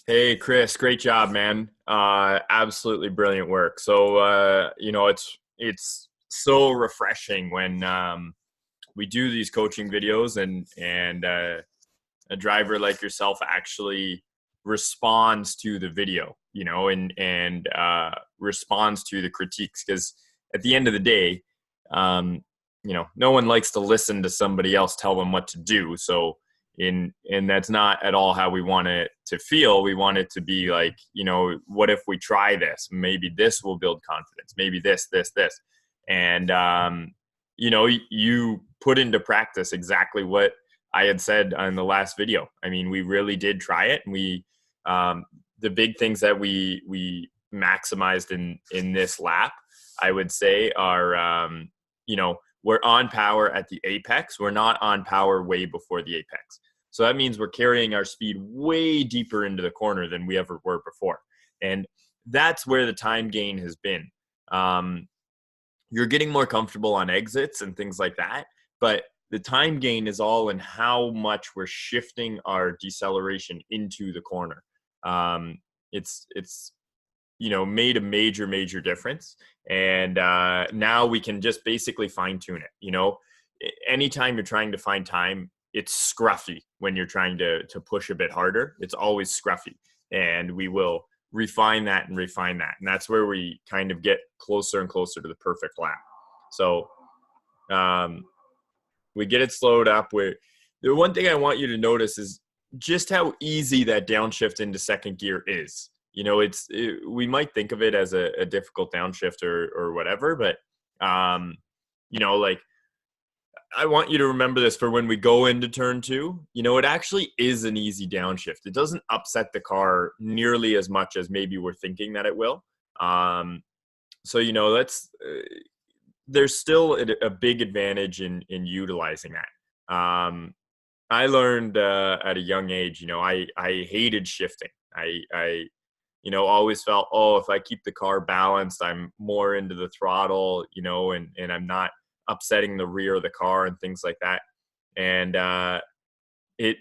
Hey, Chris, great job, man. Absolutely brilliant work. So, it's so refreshing when we do these coaching videos and a driver like yourself actually responds to the video, and responds to the critiques. Because at the end of the day, um, no one likes to listen to somebody else tell them what to do. So, and that's not at all how we want it to feel. We want it to be like, what if we try this? Maybe this will build confidence. Maybe this, and you put into practice exactly what I had said on the last video. I mean, we really did try it. And the big things that we maximized in this lap, I would say, are, we're on power at the apex. We're not on power way before the apex. So that means we're carrying our speed way deeper into the corner than we ever were before. And that's where the time gain has been. You're getting more comfortable on exits and things like that, but the time gain is all in how much we're shifting our deceleration into the corner. It's made a major difference, and now we can just basically fine tune it. Anytime you're trying to find time, it's scruffy. When you're trying to push a bit harder, it's always scruffy, and we will refine that, and that's where we kind of get closer and closer to the perfect lap. So we get it slowed up. Where the one thing I want you to notice is just how easy that downshift into second gear is. We might think of it as a difficult downshift or whatever, but like, I want you to remember this for when we go into turn two. It actually is an easy downshift. It doesn't upset the car nearly as much as maybe we're thinking that it will. So that's there's still a big advantage in utilizing that. I learned at a young age. I hated shifting. I always felt, oh, if I keep the car balanced, I'm more into the throttle, and I'm not upsetting the rear of the car and things like that. And it,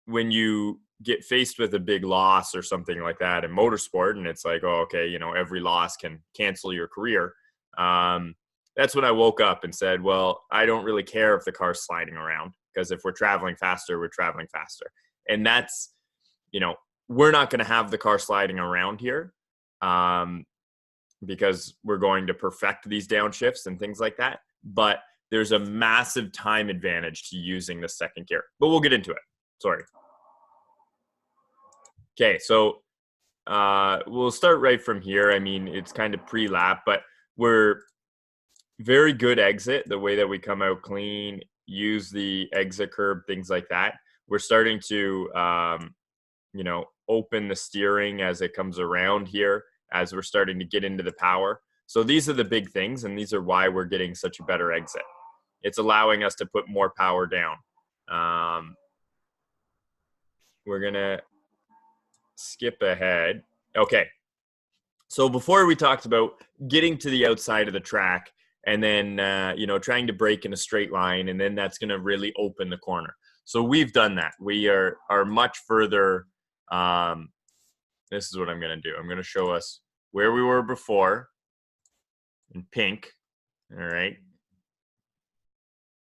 when you get faced with a big loss or something like that in motorsport, and it's like, oh, okay, every loss can cancel your career. That's when I woke up and said, well, I don't really care if the car's sliding around, because if we're traveling faster, we're traveling faster. And that's, we're not going to have the car sliding around here, because we're going to perfect these downshifts and things like that. But there's a massive time advantage to using the second gear. But we'll get into it. Sorry. Okay, so we'll start right from here. I mean, it's kind of pre-lap, but we're very good exit, the way that we come out clean, use the exit curb, things like that. We're starting to, open the steering as it comes around here, as we're starting to get into the power. So these are the big things, and these are why we're getting such a better exit. It's allowing us to put more power down. We're going to skip ahead. Okay. So before we talked about getting to the outside of the track and then, trying to brake in a straight line, and then that's going to really open the corner. So we've done that. We are much further. This is what I'm going to do. I'm going to show us where we were before in pink. All right.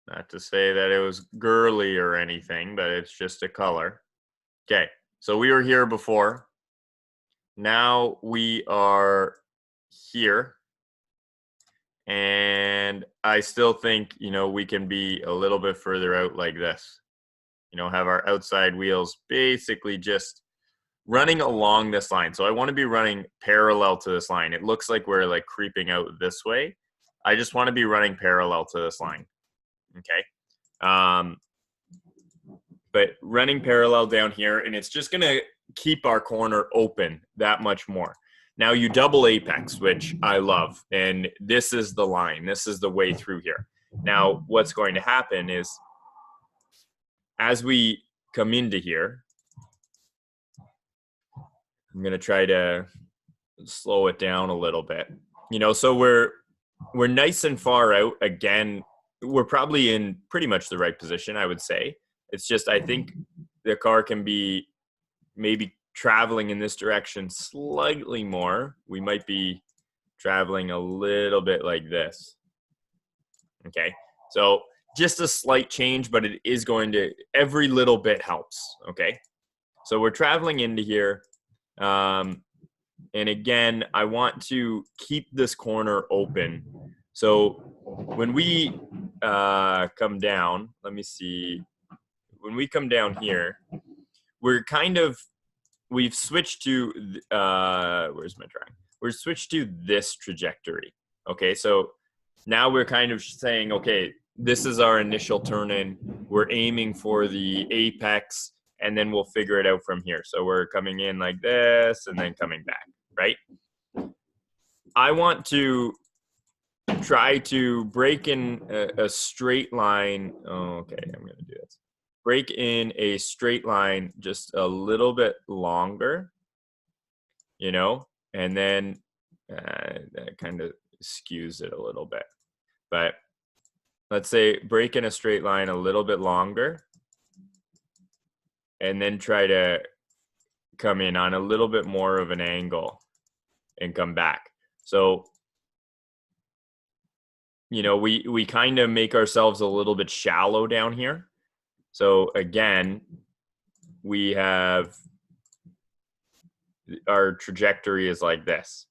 Not to say that it was girly or anything, but it's just a color. Okay. So we were here before. Now we are here. And I still think, we can be a little bit further out like this. Have our outside wheels basically just running along this line. So I want to be running parallel to this line. It looks like we're like creeping out this way. I just want to be running parallel to this line. Okay. But running parallel down here, and it's just going to keep our corner open that much more. Now you double apex, which I love. And this is the line. This is the way through here. Now what's going to happen is, as we come into here, I'm going to try to slow it down a little bit. So we're nice and far out. Again, we're probably in pretty much the right position, I would say. It's just, I think the car can be maybe traveling in this direction slightly more. We might be traveling a little bit like this. Okay, so just a slight change, but it is going to, every little bit helps. Okay, so we're traveling into here. And again, I want to keep this corner open. So when we come down, let me see. When we come down here, we're kind of, we've switched to, where's my drawing? We're switched to this trajectory. Okay, so now we're kind of saying, okay, this is our initial turn in. We're aiming for the apex, and then we'll figure it out from here. So we're coming in like this and then coming back, right? I want to try to break in a straight line. Oh, okay, I'm going to do this. Break in a straight line just a little bit longer, you know, and then that kind of skews it a little bit. But let's say break in a straight line a little bit longer and then try to come in on a little bit more of an angle and come back. So, you know, we kind of make ourselves a little bit shallow down here. So again, we have our trajectory is like this,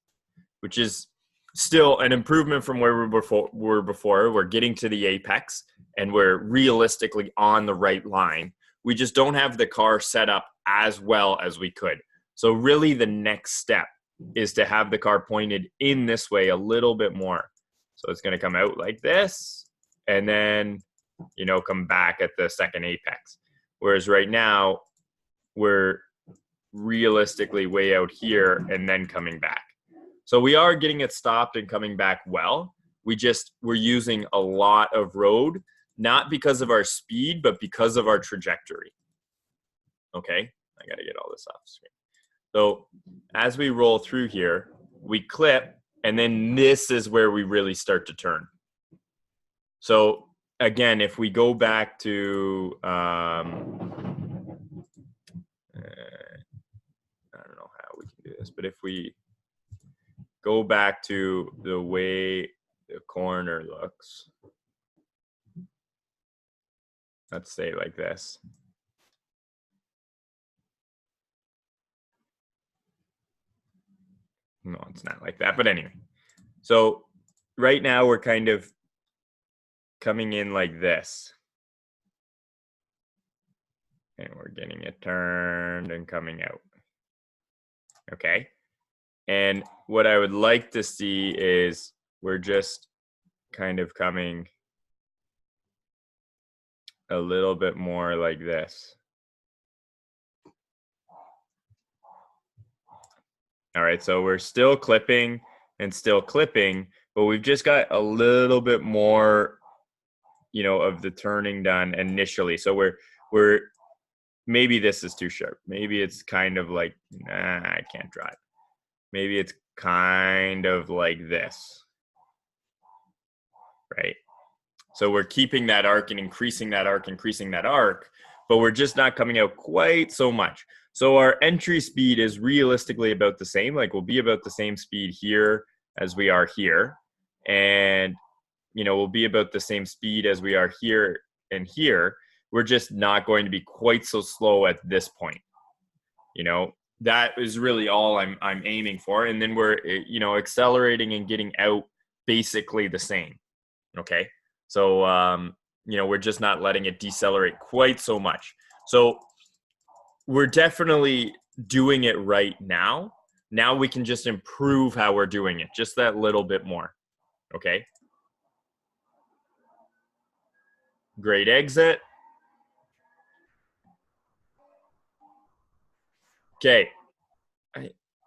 which is still an improvement from where we were before. We're getting to the apex and we're realistically on the right line. We just don't have the car set up as well as we could. So really the next step is to have the car pointed in this way a little bit more. So it's going to come out like this and then, you know, come back at the second apex. Whereas right now we're realistically way out here and then coming back. So we are getting it stopped and coming back well. We're using a lot of road, not because of our speed, but because of our trajectory. Okay, I got to get all this off screen. So as we roll through here, we clip, and then this is where we really start to turn. So again, if we go back to, I don't know how we can do this, but if we go back to the way the corner looks, let's say like this. No, it's not like that, but anyway. So right now we're kind of coming in like this. And we're getting it turned and coming out. Okay. And what I would like to see is we're just kind of coming a little bit more like this. All right, so we're still clipping and still clipping, but we've just got a little bit more, you know, of the turning done initially. So we're maybe this is too sharp. Maybe it's kind of like, nah, I can't draw it. Maybe it's kind of like this, right? So we're keeping that arc and increasing that arc, but we're just not coming out quite so much. So our entry speed is realistically about the same. Like we'll be about the same speed here as we are here. And, you know, we'll be about the same speed as we are here and here. We're just not going to be quite so slow at this point. You know, that is really all I'm aiming for. And then we're, you know, accelerating and getting out basically the same. Okay. So, you know, we're just not letting it decelerate quite so much. So we're definitely doing it right now. Now we can just improve how we're doing it just that little bit more. Okay. Great exit. Okay.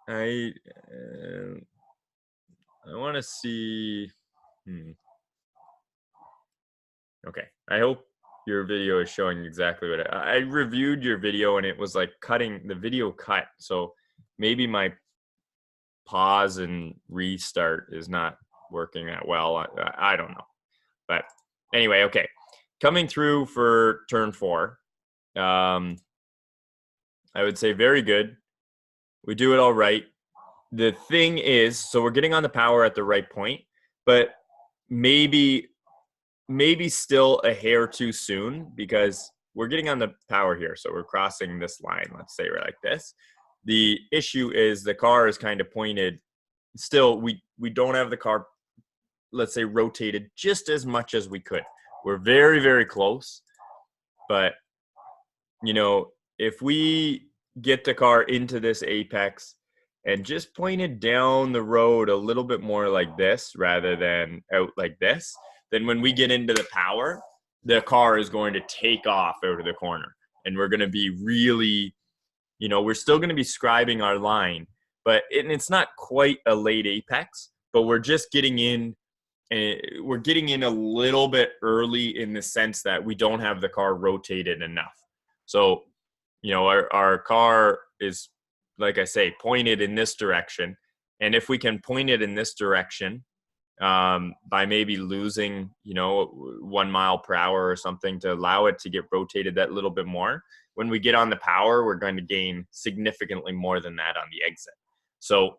I want to see. Okay. I hope your video is showing exactly what I reviewed your video and it was like cutting the video cut. So maybe my pause and restart is not working that well. I don't know. But anyway, okay. Coming through for turn 4. I I would say very good. We do it all right. The thing is, so we're getting on the power at the right point, but maybe still a hair too soon because we're getting on the power here. So we're crossing this line, let's say we're like this. The issue is the car is kind of pointed. Still, we don't have the car, let's say, rotated just as much as we could. We're very, very close. But, if we get the car into this apex and just point it down the road a little bit more like this rather than out like this, then when we get into the power, the car is going to take off out of the corner. And we're going to be really, we're still going to be scribing our line, but it's not quite a late apex, but we're just getting in. And we're getting in a little bit early in the sense that we don't have the car rotated enough. So, our car is, like I say, pointed in this direction. And if we can point it in this direction by maybe losing, 1 mile per hour or something to allow it to get rotated that little bit more, when we get on the power, we're going to gain significantly more than that on the exit. So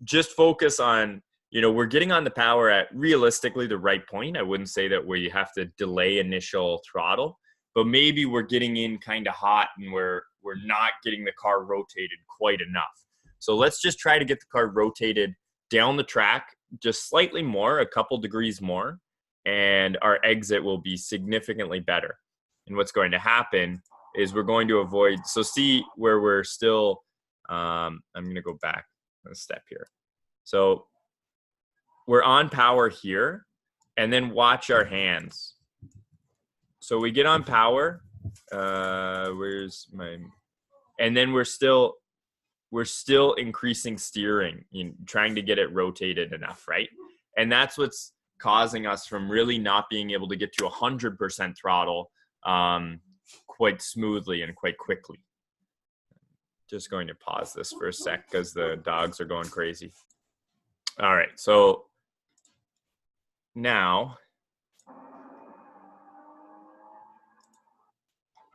just focus on, we're getting on the power at realistically the right point. I wouldn't say that we have to delay initial throttle, but maybe we're getting in kind of hot and we're not getting the car rotated quite enough. So let's just try to get the car rotated down the track just slightly more, a couple degrees more, and our exit will be significantly better. And what's going to happen is we're going to avoid, so see where we're still, I'm going to go back a step here. So we're on power here, and then watch our hands. So we get on power. And then we're still increasing steering, trying to get it rotated enough, right? And that's what's causing us from really not being able to get to 100% throttle quite smoothly and quite quickly. Just going to pause this for a sec because the dogs are going crazy. All right, so now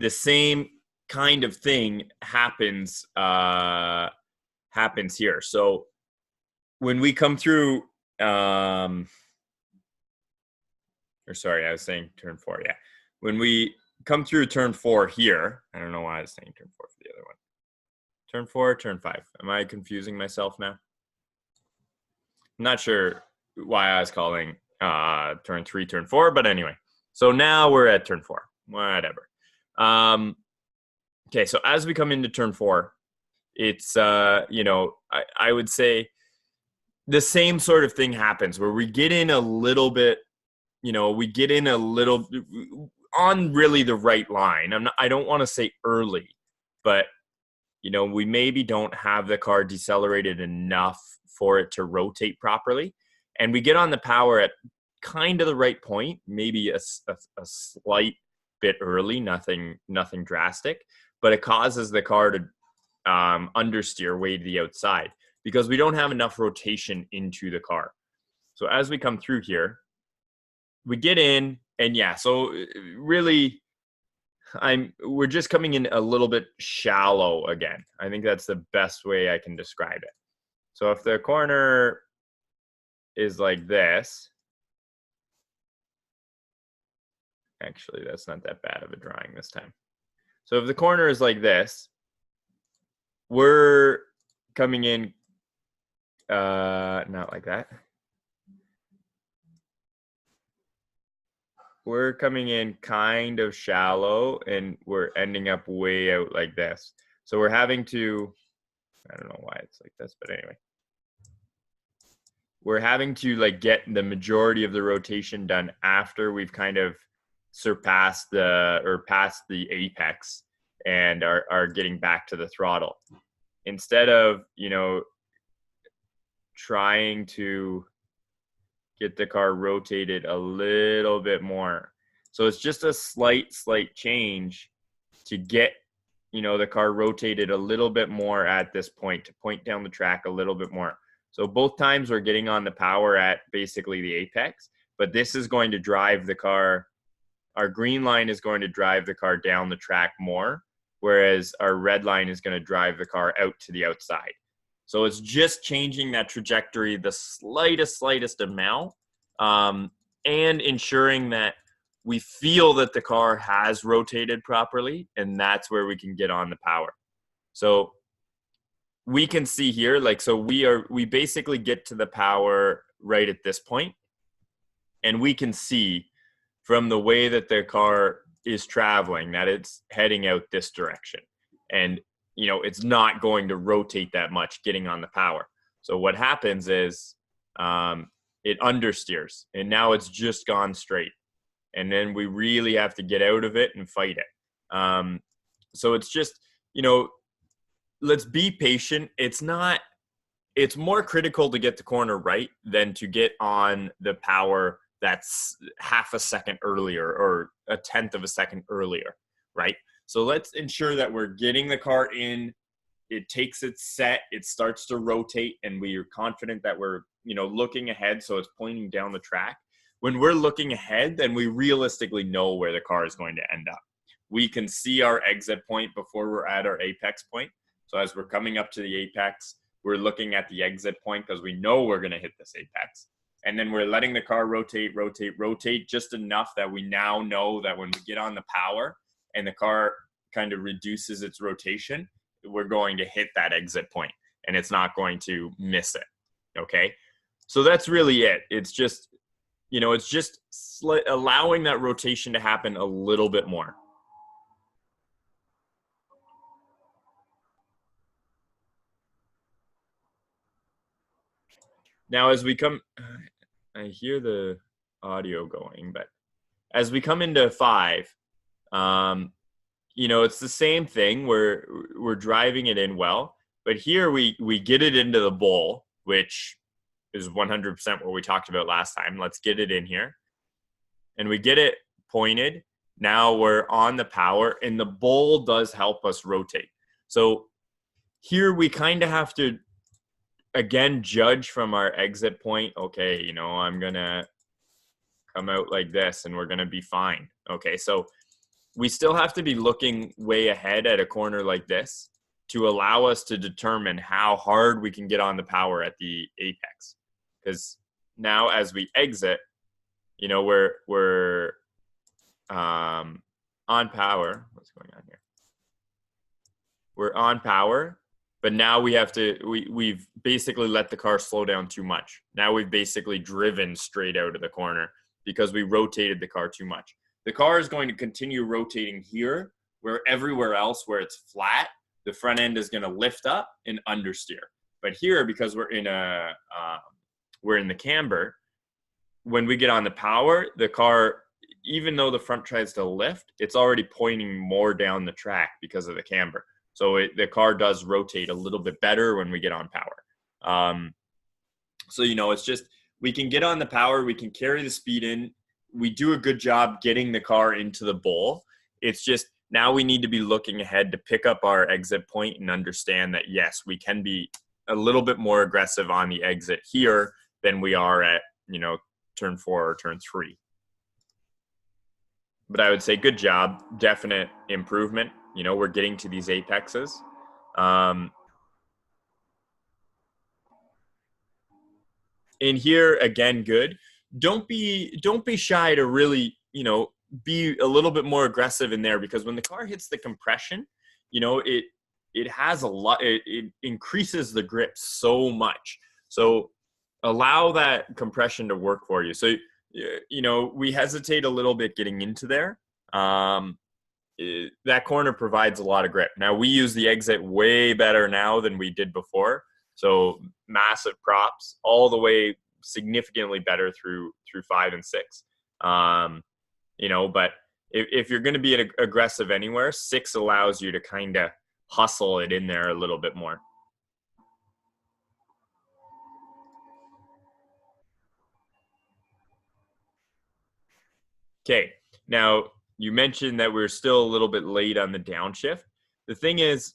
the same kind of thing happens here. So when we come through, I was saying turn 4. Yeah, when we come through turn 4 here, I don't know why I was saying turn 4 for the other one. Turn 4, turn 5. Am I confusing myself now? I'm not sure why I was calling turn 3, turn 4, but anyway. So now we're at turn 4, whatever. Okay, so as we come into turn 4, it's, I would say the same sort of thing happens where we get in a little bit, on really the right line. I don't want to say early, but, we maybe don't have the car decelerated enough for it to rotate properly. And we get on the power at kind of the right point, maybe a slight bit early, nothing drastic, but it causes the car to understeer way to the outside because we don't have enough rotation into the car. So as we come through here, we get in, and yeah, so really we're just coming in a little bit shallow again. I think that's the best way I can describe it. So if the corner is like this, actually, that's not that bad of a drawing this time. So if the corner is like this, we're coming in, not like that. We're coming in kind of shallow, and we're ending up way out like this. So we're having to, I don't know why it's like this, but anyway. We're having to get the majority of the rotation done after we've kind of surpassed past the apex and are getting back to the throttle. Instead of, trying to get the car rotated a little bit more. So it's just a slight change to get, the car rotated a little bit more at this point, to point down the track a little bit more. So both times we're getting on the power at basically the apex, but this is going to drive the car. Our green line is going to drive the car down the track more, whereas our red line is going to drive the car out to the outside. So it's just changing that trajectory the slightest amount, and ensuring that we feel that the car has rotated properly, and that's where we can get on the power. So we can see here, like, so we basically get to the power right at this point, and we can see from the way that the car is traveling that it's heading out this direction. And, you know, it's not going to rotate that much getting on the power. So what happens is it understeers, and now it's just gone straight. And then we really have to get out of it and fight it. So it's just, you know, let's be patient. It's more critical to get the corner right than to get on the power that's half a second earlier or a tenth of a second earlier, right? So let's ensure that we're getting the car in, it takes its set, it starts to rotate, and we are confident that we're, you know, looking ahead, so it's pointing down the track. When we're looking ahead, then we realistically know where the car is going to end up. We can see our exit point before we're at our apex point. So as we're coming up to the apex, we're looking at the exit point because we know we're going to hit this apex. And then we're letting the car rotate just enough that we now know that when we get on the power and the car kind of reduces its rotation, we're going to hit that exit point and it's not going to miss it. Okay. So that's really it. It's just, you know, it's just allowing that rotation to happen a little bit more. Now, as we come, I hear the audio going, but as we come into 5, you know, it's the same thing. We're driving it in well, but here we get it into the bowl, which is 100% what we talked about last time. Let's get it in here, and we get it pointed. Now we're on the power, and the bowl does help us rotate. So here we kind of have to, again, judge from our exit point. Okay, you know, I'm going to come out like this and we're going to be fine. Okay, so we still have to be looking way ahead at a corner like this to allow us to determine how hard we can get on the power at the apex. Because now as we exit, you know, we're on power. What's going on here? We're on power. But now we have to, we've basically let the car slow down too much. Now we've basically driven straight out of the corner because we rotated the car too much. The car is going to continue rotating here, where everywhere else where it's flat, the front end is going to lift up and understeer. But here, because we're in the camber, when we get on the power, the car, even though the front tries to lift, it's already pointing more down the track because of the camber. So the car does rotate a little bit better when we get on power. So, you know, it's just, we can get on the power, we can carry the speed in. We do a good job getting the car into the bowl. It's just now we need to be looking ahead to pick up our exit point and understand that, yes, we can be a little bit more aggressive on the exit here than we are at, you know, turn 4 or turn 3. But I would say good job, definite improvement. You know, we're getting to these apexes. In here, again, good. Don't be shy to really, you know, be a little bit more aggressive in there, because when the car hits the compression, you know, it has a lot, it increases the grip so much. So allow that compression to work for you. So, you know, we hesitate a little bit getting into there. That corner provides a lot of grip. Now we use the exit way better now than we did before. So massive props all the way, significantly better through 5 and 6. You know, but if you're going to be aggressive anywhere, 6 allows you to kind of hustle it in there a little bit more. Okay, now you mentioned that we're still a little bit late on the downshift. The thing is,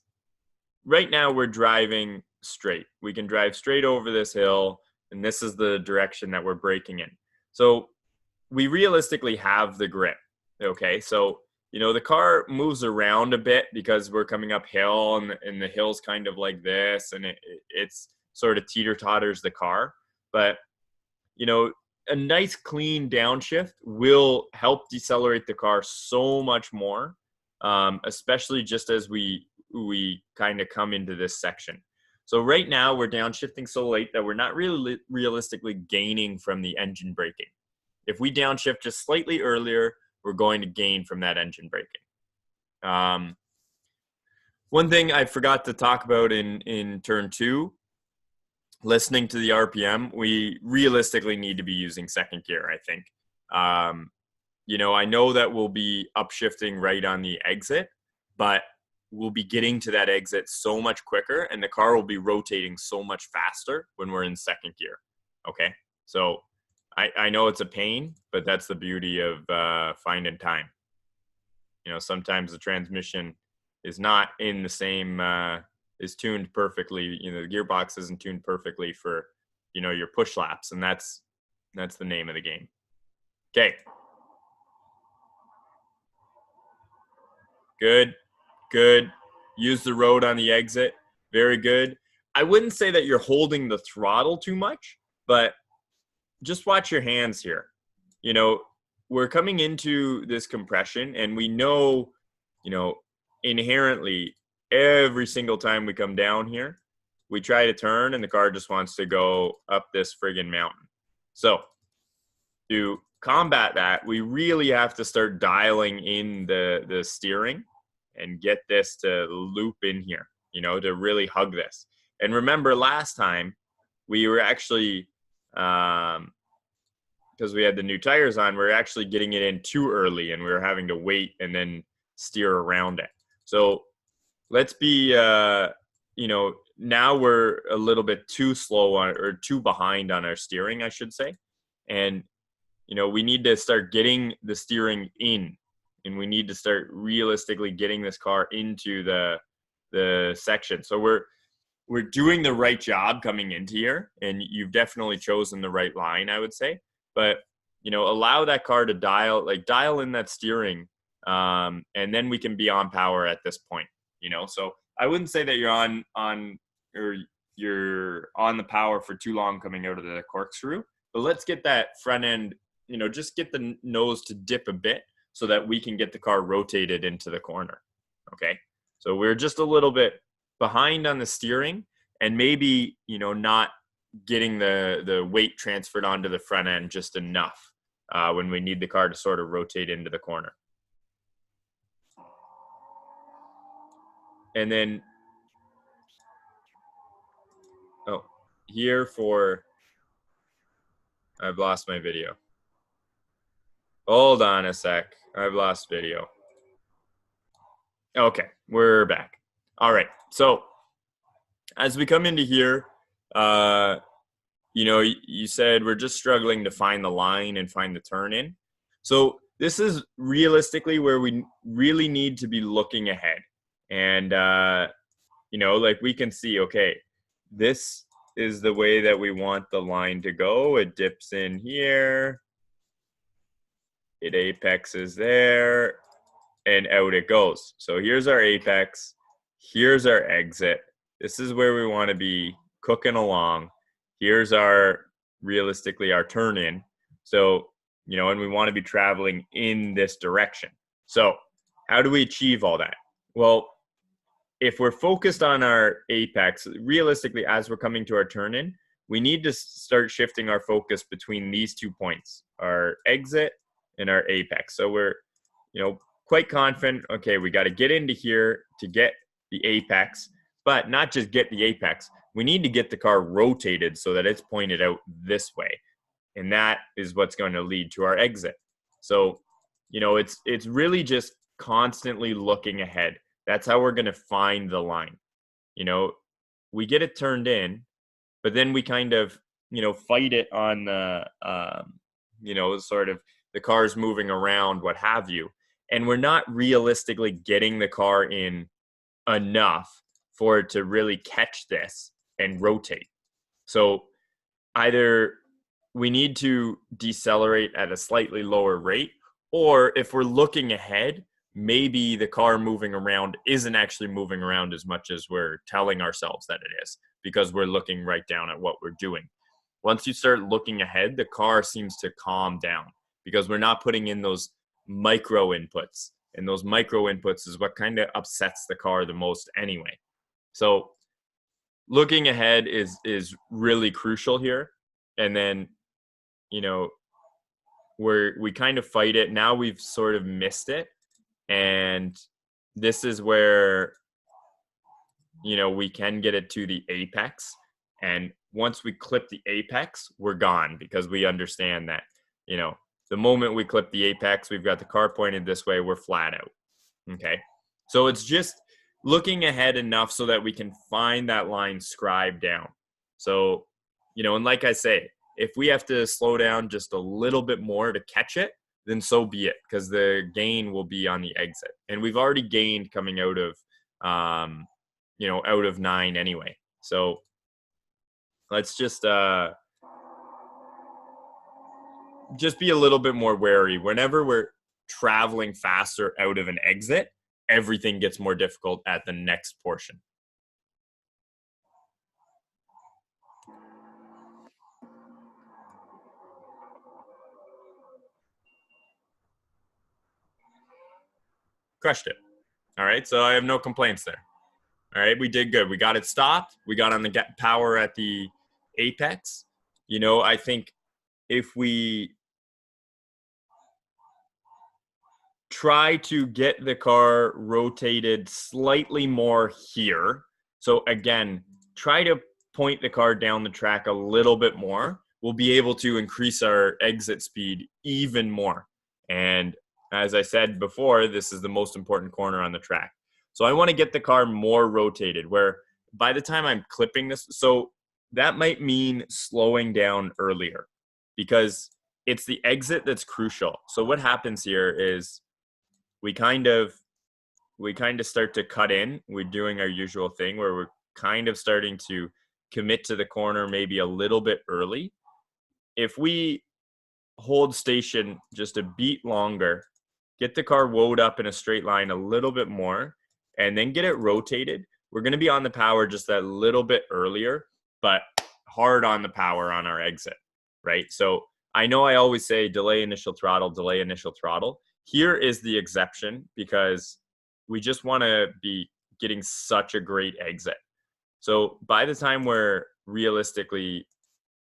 right now we're driving straight. We can drive straight over this hill, and this is the direction that we're braking in. So we realistically have the grip, okay? So the car moves around a bit because we're coming uphill and the hill's kind of like this, and it's sort of teeter-totters the car. But, a nice clean downshift will help decelerate the car so much more, especially just as we kind of come into this section. So right now we're downshifting so late that we're not really realistically gaining from the engine braking. If we downshift just slightly earlier, we're going to gain from that engine braking. One thing I forgot to talk about in turn 2, listening to the RPM, we realistically need to be using second gear, I think. I know that we'll be upshifting right on the exit, but we'll be getting to that exit so much quicker, and the car will be rotating so much faster when we're in second gear. Okay, so I know it's a pain, but that's the beauty of finding time. Sometimes the transmission is not in the same, is tuned perfectly. The gearbox isn't tuned perfectly for, your push laps, and that's the name of the game. Okay. Good. Use the road on the exit. Very good. I wouldn't say that you're holding the throttle too much, but just watch your hands here. We're coming into this compression, and we know, inherently, every single time we come down here, we try to turn, and the car just wants to go up this friggin' mountain. So to combat that, we really have to start dialing in the steering and get this to loop in here, to really hug this. And remember last time we were actually, because we had the new tires on, we were actually getting it in too early, and we were having to wait and then steer around it. So let's be, now we're a little bit too slow or too behind on our steering, I should say. And, we need to start getting the steering in, and we need to start realistically getting this car into the section. So we're doing the right job coming into here, and you've definitely chosen the right line, I would say. But, allow that car to dial in that steering, and then we can be on power at this point, So I wouldn't say that you're on the power for too long coming out of the corkscrew, but let's get that front end, just get the nose to dip a bit so that we can get the car rotated into the corner. Okay. So we're just a little bit behind on the steering, and maybe, not getting the weight transferred onto the front end just enough when we need the car to sort of rotate into the corner. And then, I've lost my video. Hold on a sec. I've lost video. Okay, we're back. All right. So as we come into here, you said we're just struggling to find the line and find the turn in. So this is realistically where we really need to be looking ahead. And, we can see, okay, this is the way that we want the line to go. It dips in here. It apexes there, and out it goes. So here's our apex. Here's our exit. This is where we want to be cooking along. Here's realistically our turn in. So, and we want to be traveling in this direction. So how do we achieve all that? Well, if we're focused on our apex, realistically, as we're coming to our turn in, we need to start shifting our focus between these 2 points, our exit and our apex. So we're, quite confident, okay, we got to get into here to get the apex, but not just get the apex. We need to get the car rotated so that it's pointed out this way. And that is what's going to lead to our exit. So, it's really just constantly looking ahead. That's how we're going to find the line. We get it turned in, but then we kind of, fight it on the, sort of the car's moving around, what have you. And we're not realistically getting the car in enough for it to really catch this and rotate. So either we need to decelerate at a slightly lower rate, or if we're looking ahead, maybe the car moving around isn't actually moving around as much as we're telling ourselves that it is, because we're looking right down at what we're doing. Once you start looking ahead, the car seems to calm down because we're not putting in those micro inputs. And those micro inputs is what kind of upsets the car the most anyway. So looking ahead is really crucial here. And then, you know, we kind of fight it. Now we've sort of missed it. And this is where, you know, we can get it to the apex. And once we clip the apex, we're gone, because we understand that, you know, the moment we clip the apex, we've got the car pointed this way, we're flat out. Okay. So it's just looking ahead enough so that we can find that line scribed down. So, you know, and like I say, if we have to slow down just a little bit more to catch it, then so be it, because the gain will be on the exit. And we've already gained coming out of, you know, out of 9 anyway. So let's just be a little bit more wary. Whenever we're traveling faster out of an exit, everything gets more difficult at the next portion. Crushed it. All right, so I have no complaints there. All right, we did good. We got it stopped. We got on the power at the apex. You know, I think if we try to get the car rotated slightly more here, so again, try to point the car down the track a little bit more, we'll be able to increase our exit speed even more. And as I said before, this is the most important corner on the track. So I want to get the car more rotated, where by the time I'm clipping this, so that might mean slowing down earlier, because it's the exit that's crucial. So what happens here is we kind of start to cut in. We're doing our usual thing where we're kind of starting to commit to the corner maybe a little bit early. If we hold station just a beat longer, get the car woed up in a straight line a little bit more, and then get it rotated, we're going to be on the power just that little bit earlier, but hard on the power on our exit, right? So I know I always say delay initial throttle, delay initial throttle. Here is the exception, because we just want to be getting such a great exit. So by the time we're realistically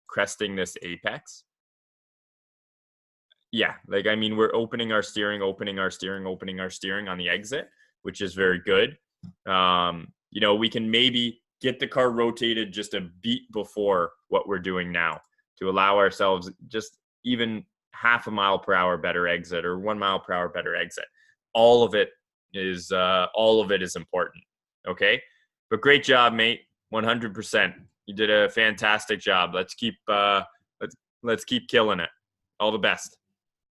cresting this apex, yeah, like, I mean, we're opening our steering on the exit, which is very good. You know, we can maybe get the car rotated just a beat before what we're doing now to allow ourselves just even half a mile per hour better exit, or 1 mile per hour better exit. All of it is important. Okay. But great job, mate. 100%. You did a fantastic job. Let's keep killing it. All the best.